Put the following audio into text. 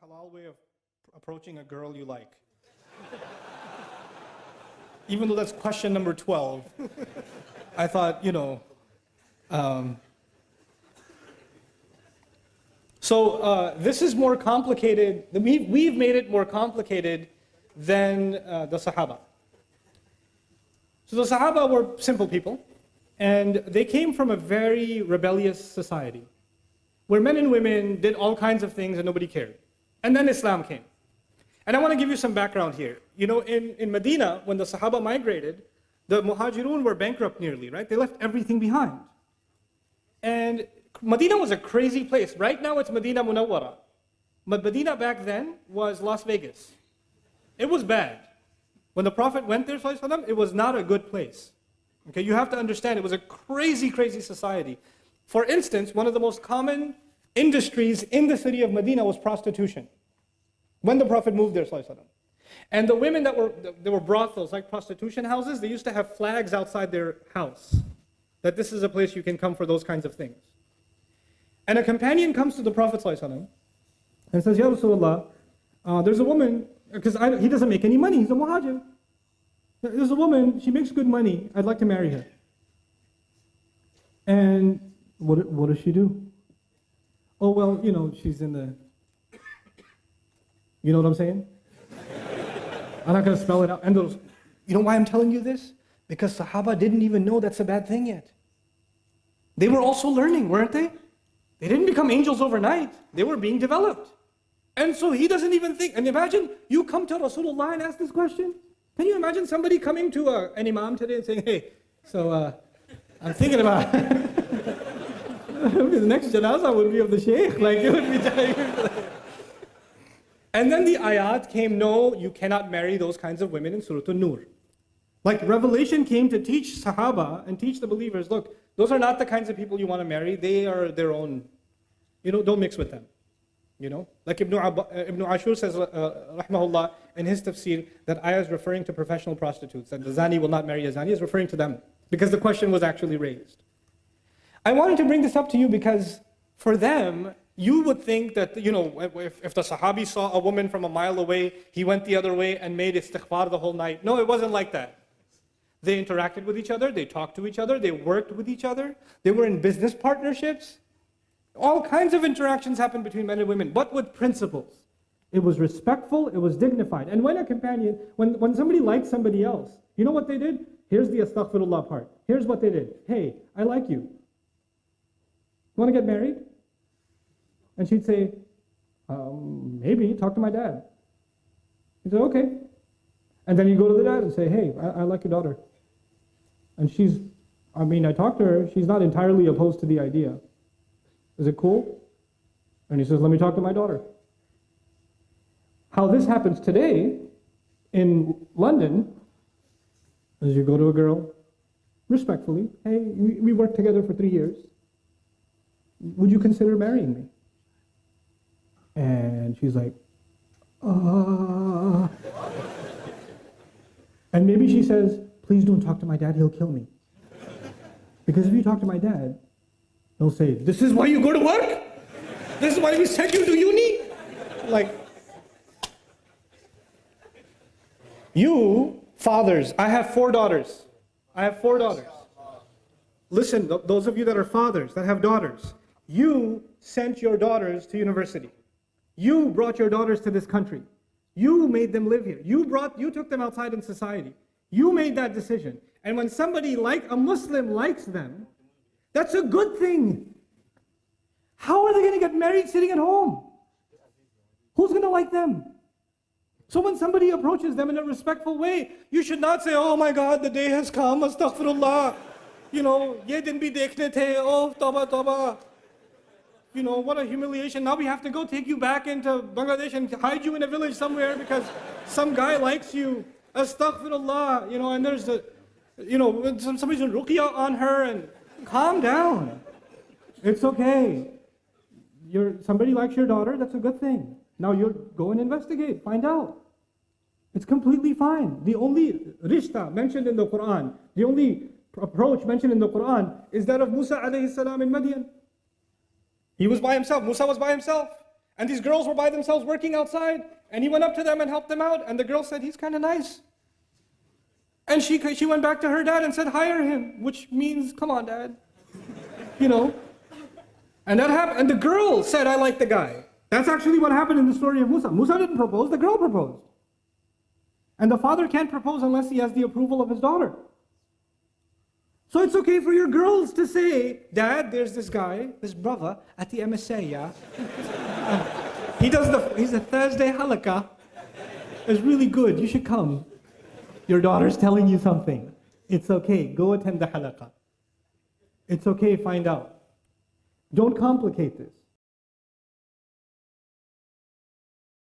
halal way of approaching a girl you like. Even though that's question number 12, I thought, this is more complicated. We've made it more complicated than the Sahaba. So the Sahaba were simple people, and they came from a very rebellious society, where men and women did all kinds of things and nobody cared. And then Islam came. And I want to give you some background here. In Medina, when the Sahaba migrated, the Muhajirun were bankrupt nearly, right? They left everything behind. And Medina was a crazy place. Right now it's Medina Munawwara. But Medina back then was Las Vegas. It was bad. When the Prophet went there, it was not a good place. Okay, you have to understand, it was a crazy, crazy society. For instance, one of the most common industries in the city of Medina was prostitution. When the Prophet moved there, and the women there were brothels, like prostitution houses, they used to have flags outside their house, that this is a place you can come for those kinds of things. And a companion comes to the Prophet ﷺ and says, Ya Rasulullah, there's a woman, because he doesn't make any money, he's a muhajir. There's a woman, she makes good money, I'd like to marry her. And what does she do? Oh, well, she's in the... You know what I'm saying? I'm not going to spell it out. And you know why I'm telling you this? Because Sahaba didn't even know that's a bad thing yet. They were also learning, weren't they? They didn't become angels overnight. They were being developed. And so he doesn't even think. And imagine you come to Rasulullah and ask this question. Can you imagine somebody coming to an imam today and saying, hey, so I'm thinking about the next janazah would be of the sheikh. Like it would be. And then the ayat came, no, you cannot marry those kinds of women in Surah An-Nur. Like revelation came to teach Sahaba and teach the believers, look, those are not the kinds of people you want to marry. They are their own, don't mix with them. Like Ibn Ashur says, rahmahullah, in his tafsir, that ayah is referring to professional prostitutes, that the zani will not marry a zani, is referring to them, because the question was actually raised. I wanted to bring this up to you because for them, you would think that, if the Sahabi saw a woman from a mile away, he went the other way and made istighfar the whole night. No, it wasn't like that. They interacted with each other, they talked to each other, they worked with each other, they were in business partnerships. All kinds of interactions happened between men and women, but with principles. It was respectful, it was dignified. And when a companion, when somebody liked somebody else, you know what they did? Here's the astaghfirullah part. Here's what they did. Hey, I like you. Want to get married? And she'd say, maybe, talk to my dad. He'd say, okay. And then you go to the dad and say, hey, I like your daughter. And I talked to her, she's not entirely opposed to the idea. Is it cool? And he says, let me talk to my daughter. How this happens today in London is you go to a girl, respectfully, hey, we worked together for 3 years. Would you consider marrying me? And she's like, And maybe she says, please don't talk to my dad, he'll kill me. Because if you talk to my dad, he'll say, this is why you go to work? This is why we sent you to uni? You, fathers, I have 4 daughters. Listen, those of you that are fathers, that have daughters, you sent your daughters to university. You brought your daughters to this country. You made them live here. You took them outside in society. You made that decision. And when somebody like a Muslim likes them, that's a good thing. How are they going to get married sitting at home? Who's going to like them? So when somebody approaches them in a respectful way, you should not say, oh my God, the day has come, astaghfirullah. Ye din bhi dekhne the, oh tawbah, tawbah. What a humiliation. Now we have to go take you back into Bangladesh and hide you in a village somewhere because some guy likes you. Astaghfirullah. And there's somebody's doing ruqyah on her, and calm down. It's okay. Somebody likes your daughter, that's a good thing. Now you go and investigate, find out. It's completely fine. The only rishta mentioned in the Quran, the only approach mentioned in the Quran is that of Musa alayhi salam in Madian. He was by himself. Musa was by himself. And these girls were by themselves working outside. And he went up to them and helped them out. And the girl said, he's kind of nice. And she went back to her dad and said, hire him. Which means, come on, dad. You know. And that happened. And the girl said, I like the guy. That's actually what happened in the story of Musa. Musa didn't propose, the girl proposed. And the father can't propose unless he has the approval of his daughter. So it's okay for your girls to say, Dad, there's this guy, this brother at the MSA, yeah? He's a Thursday halakah. It's really good, you should come. Your daughter's telling you something. It's okay, go attend the halakah. It's okay, find out. Don't complicate this.